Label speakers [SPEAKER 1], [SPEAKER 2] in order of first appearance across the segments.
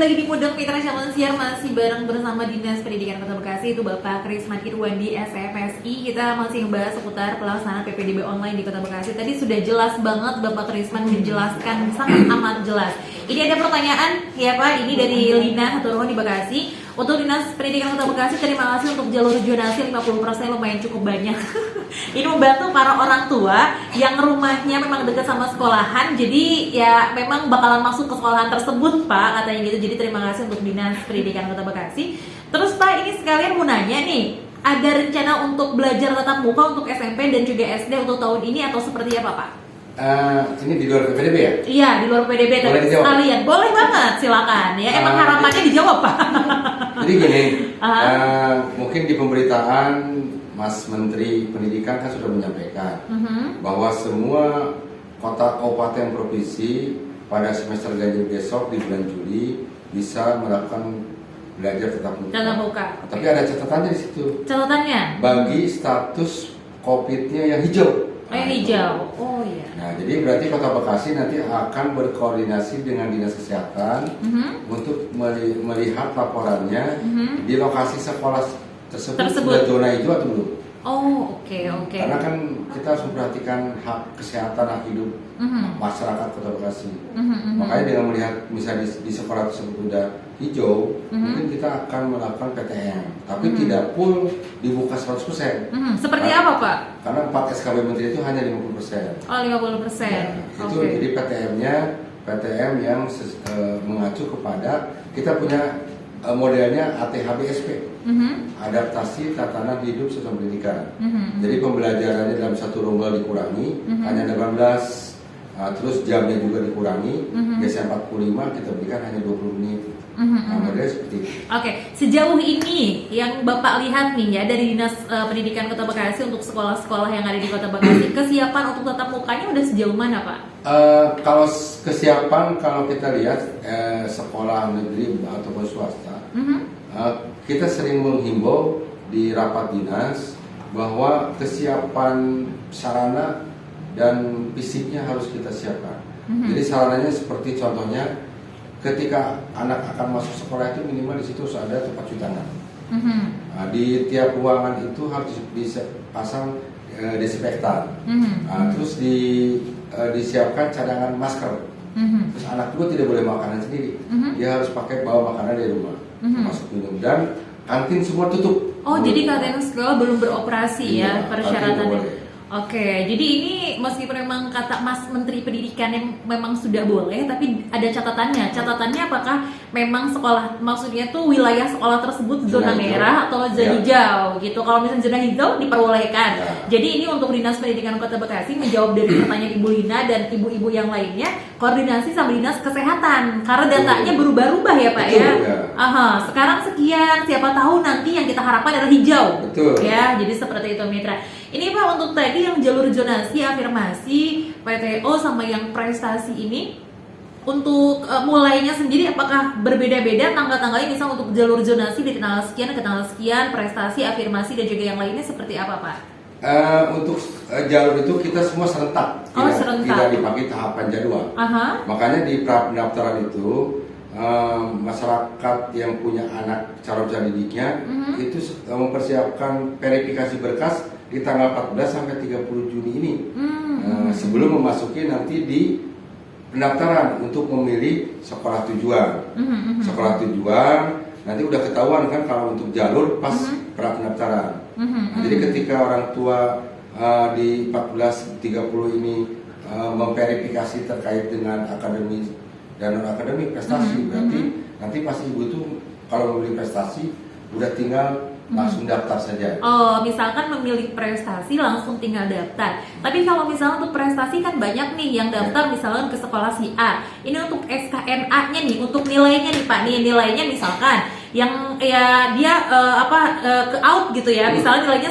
[SPEAKER 1] lagi di Mudeng Mitra Calon Siar, masih bareng bersama Dinas Pendidikan Kota Bekasi, itu Bapak Krisman Irwandi SFSI. Kita masih membahas seputar pelaksanaan PPDB online di Kota Bekasi. Tadi sudah jelas banget Bapak Krisman menjelaskan, sangat amat jelas. Ini ada pertanyaan ya Pak, ini dari Lina Haturuhun di Bekasi. Untuk Dinas Pendidikan Kota Bekasi, terima kasih untuk jalur zonasi 50%, lumayan cukup banyak. Ini membantu para orang tua yang rumahnya memang dekat sama sekolahan, jadi ya memang bakalan masuk ke sekolahan tersebut Pak, katanya gitu. Jadi terima kasih untuk Dinas Pendidikan Kota Bekasi. Terus Pak, ini sekalian mau nanya nih, ada rencana untuk belajar tatap muka untuk SMP dan juga SD untuk tahun ini atau seperti apa Pak?
[SPEAKER 2] Ini di luar PPDB ya?
[SPEAKER 1] Iya, di luar PPDB. Tapi sekalian, boleh banget, silakan ya. Emang harapannya dijawab Pak.
[SPEAKER 2] Jadi gini, mungkin di pemberitaan Mas Menteri Pendidikan kan sudah menyampaikan bahwa semua kota, kabupaten, provinsi pada semester ganjil besok di bulan Juli bisa melakukan belajar tatap muka.
[SPEAKER 1] Tatap muka.
[SPEAKER 2] Tapi ada catatannya di situ.
[SPEAKER 1] Catatannya?
[SPEAKER 2] Bagi status COVID-nya yang hijau.
[SPEAKER 1] Yang hijau. Oh iya.
[SPEAKER 2] Nah, jadi berarti Kota Bekasi nanti akan berkoordinasi dengan Dinas Kesehatan untuk melihat laporannya di lokasi sekolah tersebut sudah zona hijau atau belum.
[SPEAKER 1] Oh, oke.
[SPEAKER 2] Karena kan kita harus memperhatikan hak kesehatan, hak hidup masyarakat Kota Bekasi. Makanya dengan melihat misalnya di sekolah tersebut sudah hijau, mungkin kita akan melakukan PTM, tapi tidak full dibuka 100%.
[SPEAKER 1] Seperti apa Pak?
[SPEAKER 2] Karena 4 SKB Menteri itu hanya 50%.
[SPEAKER 1] Oh, 50%.
[SPEAKER 2] Ya, itu jadi PTM-nya PTM yang mengacu kepada kita punya modelnya ATHBSP, adaptasi tatanan hidup sesuai pendidikan. Jadi pembelajarannya dalam satu rombel dikurangi, hanya 18, terus jamnya juga dikurangi, biasanya 45, kita berikan hanya 20 menit. Nah, modelnya seperti itu.
[SPEAKER 1] Oke, sejauh ini yang Bapak lihat nih ya dari Dinas Pendidikan Kota Bekasi untuk sekolah-sekolah yang ada di Kota Bekasi, kesiapan untuk tatap mukanya udah sejauh mana Pak?
[SPEAKER 2] Kalau kesiapan, kalau kita lihat sekolah negeri ataupun swasta, kita sering menghimbau di rapat dinas bahwa kesiapan sarana dan fisiknya harus kita siapkan. Jadi sarananya seperti contohnya, ketika anak akan masuk sekolah itu minimal di situ harus ada tempat cuci tangan. Nah, di tiap ruangan itu harus dipasang desinfektan. Terus disiapkan cadangan masker. Terus anak juga tidak boleh makanan sendiri. Dia harus bawa makanan dari rumah, masuk minum, dan kantin semua tutup.
[SPEAKER 1] Oh, jadi kantin sekolah belum beroperasi ya persyaratannya. Oke, jadi ini meskipun memang kata Mas Menteri Pendidikan yang memang sudah boleh, tapi ada catatannya. Catatannya apakah memang sekolah, maksudnya tuh wilayah sekolah tersebut zona merah atau zona hijau gitu. Kalau misalnya zona hijau diperbolehkan. Jadi ini untuk Dinas Pendidikan Kota Bekasi menjawab dari pertanyaan Ibu Lina dan ibu-ibu yang lainnya, koordinasi sama Dinas Kesehatan karena datanya berubah-ubah ya Pak ya. Sekarang sekian, siapa tahu nanti yang kita harapkan adalah hijau. Ya, jadi seperti itu Mitra. Ini Pak, untuk tadi yang jalur zonasi, afirmasi, PTO sama yang prestasi ini, untuk mulainya sendiri apakah berbeda-beda tanggal-tanggalnya? Misal untuk jalur zonasi di tanggal sekian ke tanggal sekian, prestasi, afirmasi dan juga yang lainnya seperti apa Pak?
[SPEAKER 2] Untuk jalur itu kita semua serentak, tidak dipakai tahapan jadwal. Makanya di pra pendaftaran itu masyarakat yang punya anak calon peserta didiknya itu mempersiapkan verifikasi berkas di tanggal 14 sampai 30 Juni ini, sebelum memasuki nanti di pendaftaran untuk memilih sekolah tujuan. Sekolah tujuan nanti udah ketahuan kan kalau untuk jalur pas pra pendaftaran. Jadi ketika orang tua di 14-30 ini memverifikasi terkait dengan akademis dan non akademik prestasi, berarti nanti pas ibu itu kalau memilih prestasi udah tinggal langsung daftar saja.
[SPEAKER 1] Oh, misalkan memilih prestasi langsung tinggal daftar. Tapi kalau misalnya untuk prestasi kan banyak nih yang daftar misalnya ke sekolah si A. Ini untuk SKNA-nya nih, untuk nilainya nih Pak. Nih nilainya misalkan yang ya dia ke out gitu ya. Misalnya nilainya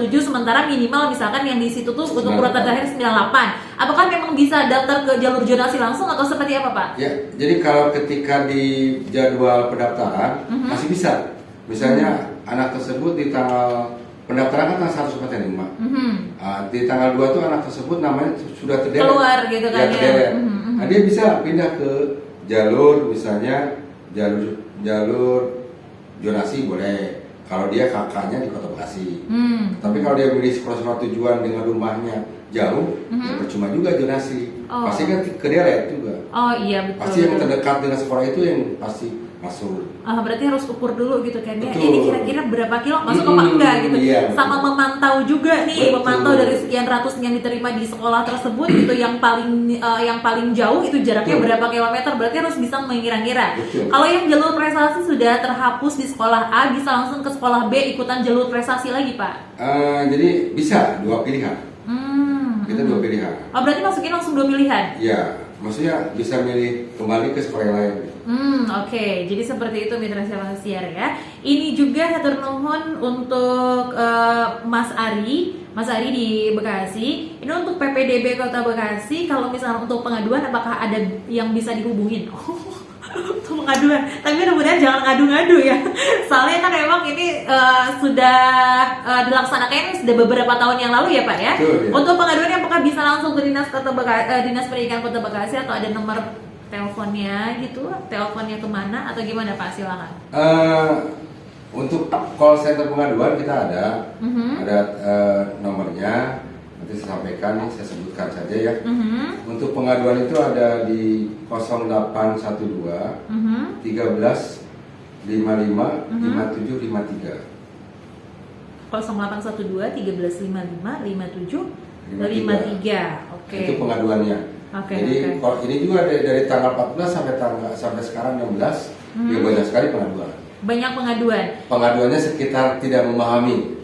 [SPEAKER 1] 97 sementara minimal misalkan yang di situ tuh untuk urutan terakhir 98. Apakah memang bisa daftar ke jalur zonasi langsung atau seperti apa Pak?
[SPEAKER 2] Ya, jadi kalau ketika di jadwal pendaftaran masih bisa. Misalnya anak tersebut di tanggal pendaftaran kan tanggal 1 sampai 5. Di tanggal 2 tuh anak tersebut namanya sudah terderet.
[SPEAKER 1] Keluar gitu kan ya.
[SPEAKER 2] Nah, dia bisa pindah ke jalur misalnya jalur zonasi boleh kalau dia kakaknya di Kota Bekasi. Tapi kalau dia milih sekolah tujuan dengan rumahnya jauh, ya percuma juga zonasi. Pasti kan ke dia juga.
[SPEAKER 1] Oh iya betul.
[SPEAKER 2] Pasti yang terdekat dengan sekolah itu yang pasti masuk.
[SPEAKER 1] Berarti harus ukur dulu gitu kan ya. Ini kira-kira berapa kilo masuk apa enggak gitu.
[SPEAKER 2] Iya,
[SPEAKER 1] sama memantau juga nih, memantau dari sekian ratus yang diterima di sekolah tersebut gitu yang paling jauh itu jaraknya berapa kilometer, berarti harus bisa mengira-ngira. Kalau yang jalur prestasi sudah terhapus di sekolah A, bisa langsung ke sekolah B ikutan jalur prestasi lagi, Pak?
[SPEAKER 2] Jadi bisa 2 pilihan. Kita 2 pilihan.
[SPEAKER 1] Berarti masukin langsung 2 pilihan?
[SPEAKER 2] Iya, maksudnya bisa milih kembali ke sekolah yang lain.
[SPEAKER 1] Oke. Jadi seperti itu Mitra Siar ya. Ini juga hatur nuhun untuk Mas Ari di Bekasi. Ini untuk PPDB Kota Bekasi. Kalau misalnya untuk pengaduan, apakah ada yang bisa dihubungin? Untuk pengaduan, tapi mudah-mudahan jangan ngadu-ngadu ya. Soalnya kan memang ini sudah dilaksanakan sudah beberapa tahun yang lalu ya Pak ya.
[SPEAKER 2] Betul, ya.
[SPEAKER 1] Untuk pengaduan apakah bisa langsung ke Dinas Pendidikan Kota Bekasi atau ada nomor teleponnya gitu? Teleponnya kemana atau gimana Pak? Silakan.
[SPEAKER 2] Untuk call center pengaduan kita ada nomornya. Nanti saya sampaikan nih, saya sebutkan saja ya. Untuk pengaduan itu ada di 0812 13 55 57 53.
[SPEAKER 1] 0812 13 55 57 53. Oke.
[SPEAKER 2] Itu pengaduannya. Jadi kalau ini juga dari tanggal 14 sampai sekarang 16, ya banyak sekali pengaduan.
[SPEAKER 1] Banyak pengaduan.
[SPEAKER 2] Pengaduannya sekitar tidak memahami.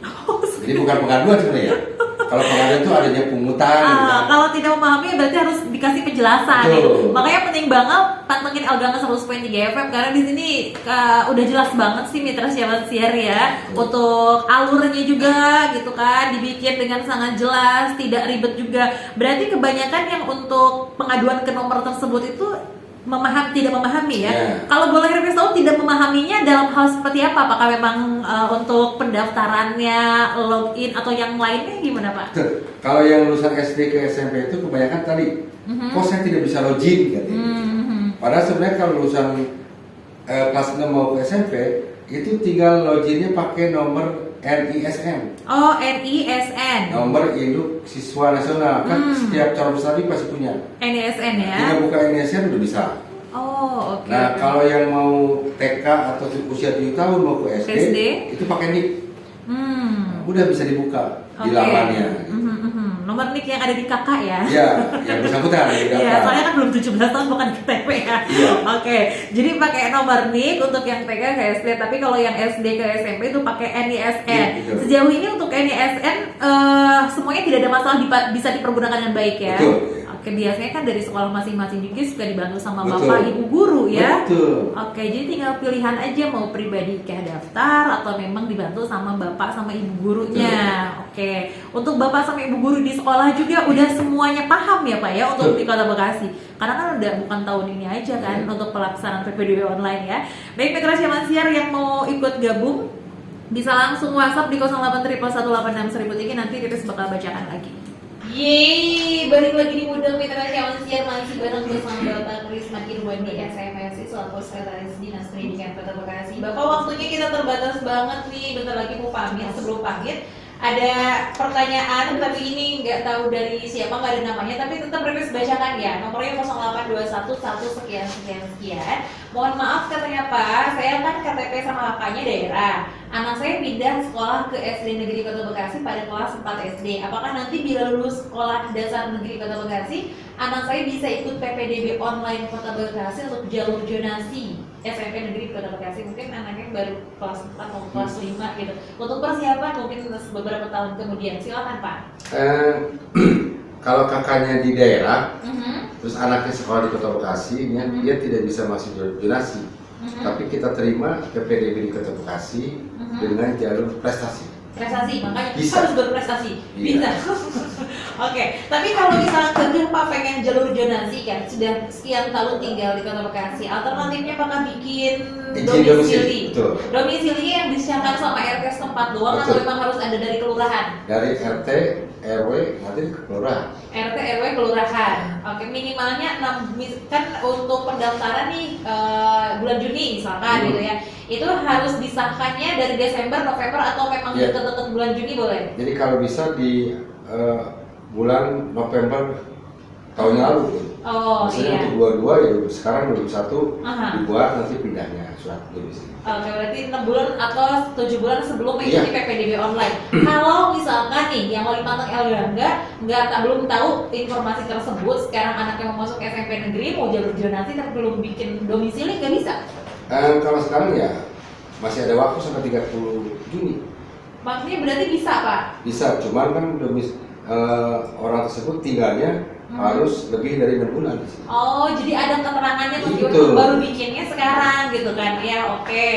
[SPEAKER 2] Jadi bukan pengaduan sebenarnya. Kalau pengaduan itu adanya pungutan.
[SPEAKER 1] Kalau tidak memahami berarti harus dikasih penjelasan. Makanya penting banget pantengin Elganga 100.3 FM karena di sini udah jelas banget sih Mitra Siar ya. Untuk alurnya juga gitu kan dibikin dengan sangat jelas, tidak ribet juga. Berarti kebanyakan yang untuk pengaduan ke nomor tersebut itu tidak memahami ya. Kalau boleh request tahu tidak memahaminya dalam hal seperti apa? Apakah memang untuk pendaftarannya, login atau yang lainnya gimana Pak?
[SPEAKER 2] Kalau yang lulusan SD ke SMP itu kebanyakan tadi, kok saya tidak bisa login katanya. Padahal sebenarnya kalau lulusan kelas 6 mau ke SMP itu tinggal loginnya pakai nomor NISN.
[SPEAKER 1] Oh, NISN.
[SPEAKER 2] Nomor induk siswa nasional. Kan setiap calon peserta pasti punya.
[SPEAKER 1] NISN ya.
[SPEAKER 2] Tinggal buka NISN udah bisa.
[SPEAKER 1] Oh, oke.
[SPEAKER 2] Nah, kalau yang mau TK atau usia 7 tahun mau ke SD. Itu pakai NIK. Udah bisa dibuka di lamannya.
[SPEAKER 1] Nomor NIK yang ada di kakak ya?
[SPEAKER 2] Iya, yang bersangkutan.
[SPEAKER 1] Iya, soalnya kan belum 17 tahun bukan KTP ya. Oke, jadi pakai nomor NIK untuk yang TK ke SD, tapi kalau yang SD ke SMP itu pakai NISN. Sejauh ini untuk NISN semuanya tidak ada masalah bisa dipergunakan dengan baik ya. Oke, biasanya kan dari sekolah masing-masing juga suka dibantu sama bapak ibu guru ya. Oke, jadi tinggal pilihan aja mau pribadi kayak daftar atau memang dibantu sama bapak sama ibu gurunya. Oke, untuk bapak sama ibu guru di sekolah juga udah semuanya paham ya Pak ya untuk di Kota Bekasi. Karena kan udah bukan tahun ini aja kan untuk pelaksanaan PPDB online ya. Baik Mitra Siar yang mau ikut gabung bisa langsung WhatsApp di 0831861003, nanti Riris bakal bacakan lagi. Yeay, balik lagi di Mudeng Mitra Siar masih bareng bersama Bapak Krisma Irwandi SMSI selaku Sekretaris Dinas Pendidikan Kota Bekasi. Bapak, waktunya kita terbatas banget nih, bentar lagi mau pamit. Sebelum pamit ada pertanyaan, tapi ini nggak tahu dari siapa, nggak ada namanya, tapi tetap Riris bacakan ya. Nomornya 0821 sekian. Mohon maaf katanya Pak, saya kan KTP sama kakaknya daerah. Anak saya pindah sekolah ke SD Negeri Kota Bekasi pada kelas 4 SD. Apakah nanti bila lulus sekolah dasar Negeri Kota Bekasi, anak saya bisa ikut PPDB online Kota Bekasi untuk jalur zonasi SMP Negeri Kota Bekasi? Mungkin anaknya baru kelas 4 atau kelas 5 gitu. Untuk persiapan mungkin beberapa tahun kemudian. Silakan Pak.
[SPEAKER 2] Kalau kakaknya di daerah, terus anaknya sekolah di Kota Bekasi, dia tidak bisa masuk zonasi. Tapi kita terima PPDB di Kota Bekasi dengan jalur prestasi.
[SPEAKER 1] Prestasi, makanya
[SPEAKER 2] Bisa.
[SPEAKER 1] harus berprestasi.
[SPEAKER 2] Iya.
[SPEAKER 1] Bisa. Oke, tapi kalau misalnya kerja Pak pengen jalur zonasi kan, sudah sekian tahun tinggal di Kota Bekasi, alternatifnya apakah bikin domisili?
[SPEAKER 2] Betul.
[SPEAKER 1] Domisili yang disiapkan sama RT setempat doang atau
[SPEAKER 2] Betul.
[SPEAKER 1] memang harus ada dari kelurahan?
[SPEAKER 2] Dari RT, RW, nanti ke kelurahan.
[SPEAKER 1] RT, RW, kelurahan. Oke, minimalnya 6, kan untuk pendaftaran nih bulan Juni misalkan gitu ya. Itu harus disahkannya dari Desember, November atau memang
[SPEAKER 2] Iya.
[SPEAKER 1] deket-deket bulan Juni boleh?
[SPEAKER 2] Jadi kalau bisa di bulan November tahun yang lalu.
[SPEAKER 1] Oh
[SPEAKER 2] Maksudnya
[SPEAKER 1] iya.
[SPEAKER 2] untuk 22 ya sekarang 21
[SPEAKER 1] Aha.
[SPEAKER 2] dibuat nanti pindahnya surat domisili.
[SPEAKER 1] Oke, berarti 6 bulan atau 7 bulan sebelum
[SPEAKER 2] Iya.
[SPEAKER 1] mengikuti PPDB online. Kalau misalkan nih yang wali pantang belum tahu informasi tersebut, sekarang anaknya mau masuk SMP negeri, mau jalur zonasi tapi belum bikin domisili, nggak bisa?
[SPEAKER 2] Kalau sekarang ya masih ada waktu sampai 30 Juni.
[SPEAKER 1] Maksudnya berarti bisa Pak?
[SPEAKER 2] Bisa, cuman kan orang tersebut tinggalnya harus lebih dari 6 bulan di sini.
[SPEAKER 1] Oh, jadi ada keterangannya tuh
[SPEAKER 2] Gitu.
[SPEAKER 1] baru bikinnya sekarang gitu kan? Ya oke.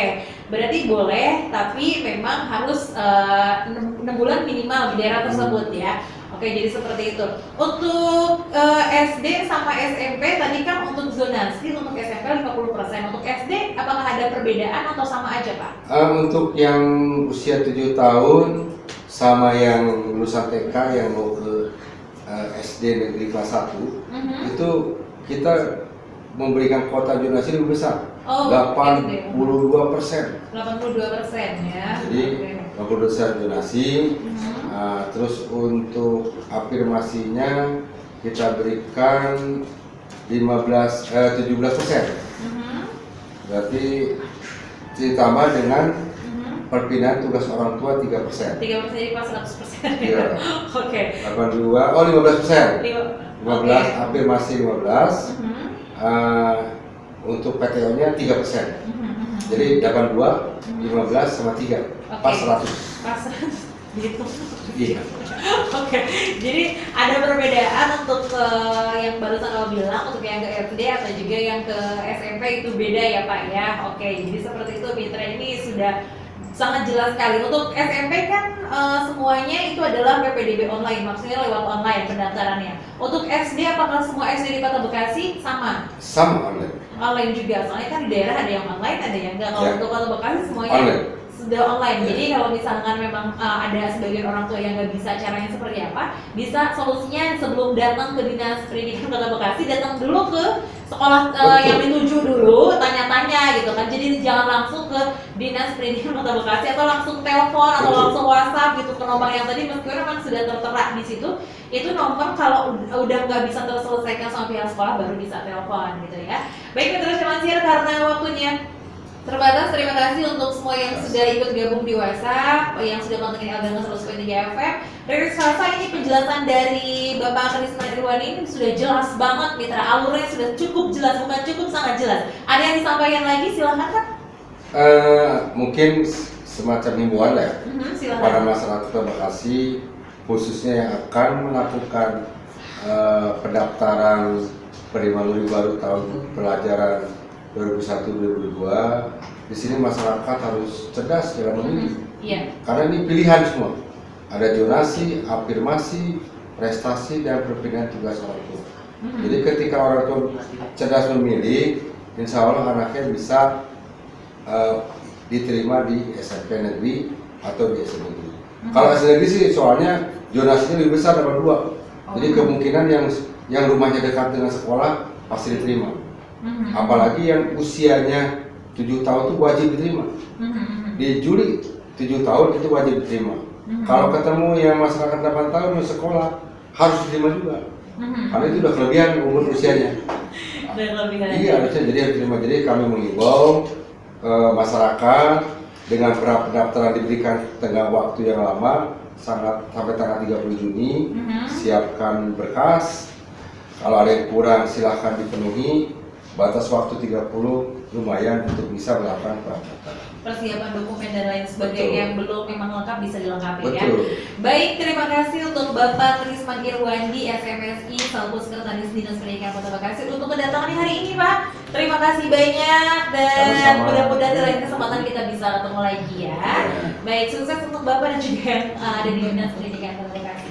[SPEAKER 1] Berarti boleh, tapi memang harus 6 bulan minimal di daerah tersebut ya. Oke, jadi seperti itu. Untuk SD sama SMP tadi kan untuk zonasi untuk SMP 50%. Untuk SD apakah ada perbedaan atau sama aja Pak?
[SPEAKER 2] Untuk yang usia 7 tahun sama yang lulusan TK yang mau ke SD negeri kelas 1 itu kita memberikan kuota zonasi lebih besar.
[SPEAKER 1] Oh,
[SPEAKER 2] 82%.
[SPEAKER 1] 82% ya.
[SPEAKER 2] Jadi
[SPEAKER 1] Oke.
[SPEAKER 2] 82% zonasi. Terus untuk afirmasinya kita berikan 17%. Berarti ditambah dengan perpindahan tugas orang tua 3%.
[SPEAKER 1] 3% jadi pas 100%.
[SPEAKER 2] Iya.
[SPEAKER 1] Oke.
[SPEAKER 2] 82, 15%. 15,
[SPEAKER 1] Oke.
[SPEAKER 2] afirmasi 15. Untuk PTO-nya 3%. Jadi 82, 15 sama 3. Pas 100.
[SPEAKER 1] Pas 100 gitu.
[SPEAKER 2] Iya.
[SPEAKER 1] Oke, jadi ada perbedaan untuk yang barusan kamu bilang, untuk yang ke SD atau juga yang ke SMP itu beda ya Pak ya. Oke, jadi seperti itu Mitra, ini sudah sangat jelas sekali. Untuk SMP kan semuanya itu adalah PPDB online, maksudnya lewat online pendaftarannya. Untuk SD, apakah semua SD di Kota Bekasi sama?
[SPEAKER 2] Sama online.
[SPEAKER 1] Online juga, soalnya kan di daerah ada yang online, ada yang enggak. Kalau
[SPEAKER 2] Ya.
[SPEAKER 1] untuk Kota Bekasi semuanya
[SPEAKER 2] Online.
[SPEAKER 1] sudah online.
[SPEAKER 2] Ya.
[SPEAKER 1] Jadi kalau misalkan memang ada sebagian orang tua yang nggak bisa caranya seperti apa, bisa solusinya sebelum datang ke Dinas Pendidikan Kota Bekasi, datang dulu ke sekolah yang dituju dulu, tanya-tanya gitu kan. Jadi jangan langsung ke Dinas Pendidikan Kota Bekasi atau langsung telepon atau langsung WhatsApp gitu ke nomor yang tadi, meskipun memang sudah tertera di situ. Itu nomor kalau udah nggak bisa terselesaikan sama pihak sekolah baru bisa telepon gitu ya. Baik, terus Mansir, karena waktunya terbatas, terima kasih untuk semua yang sudah ikut gabung di WhatsApp, yang sudah pantengin Elganga 100.3 FM. Riris Salsa, ini penjelasan dari Bapak Karisma Irwani ini sudah jelas banget Mitra, alurnya sudah cukup jelas, bukan cukup, sangat jelas. Ada yang disampaikan lagi, silahkan Pak.
[SPEAKER 2] Mungkin semacam himbauan lah ya
[SPEAKER 1] Silahkan.
[SPEAKER 2] pada masyarakat Kota Bekasi, khususnya yang akan melakukan pendaftaran penerimaan uang baru tahun pelajaran 2001-2002. Di sini masyarakat harus cerdas dalam memilih.
[SPEAKER 1] Iya.
[SPEAKER 2] Karena ini pilihan semua. Ada zonasi, afirmasi, prestasi, dan perpindahan tugas orang tua. Jadi ketika orang tua cerdas memilih, insya Allah anaknya bisa diterima di SMP negeri atau di SMP negeri. Kalau SMP negeri sih soalnya zonasinya lebih besar daripada 2. Jadi kemungkinan yang rumahnya dekat dengan sekolah pasti diterima. Apalagi yang usianya 7 tahun itu wajib diterima. Di Juli 7 tahun itu wajib diterima. Kalau ketemu yang masyarakat 8 tahun yang sekolah harus diterima juga. Karena itu udah kelebihan umur usianya. Iya, harusnya jadi harus diterima. Jadi kami mengimbau masyarakat dengan pendaftaran diberikan tengah waktu yang lama, sampai tanggal 30 Juni, siapkan berkas. Kalau ada yang kurang silahkan dipenuhi. batas waktu 30 lumayan untuk bisa melakukan pendaftaran.
[SPEAKER 1] Persiapan dokumen dan lain sebagainya yang belum memang lengkap bisa dilengkapi ya. Baik, terima kasih untuk Bapak Trisman Irwandi, SMSI, selaku Sekretaris Dinas Pendidikan Kota Bekasi untuk kedatangan hari ini, Pak. Terima kasih banyak dan mudah-mudahan di lain kesempatan kita bisa ketemu lagi ya. Baik, sukses untuk Bapak dan juga yang ada di Dinas Pendidikan Kota Bekasi.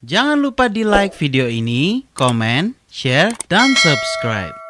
[SPEAKER 3] Jangan lupa di like video ini, komen, share, dan subscribe.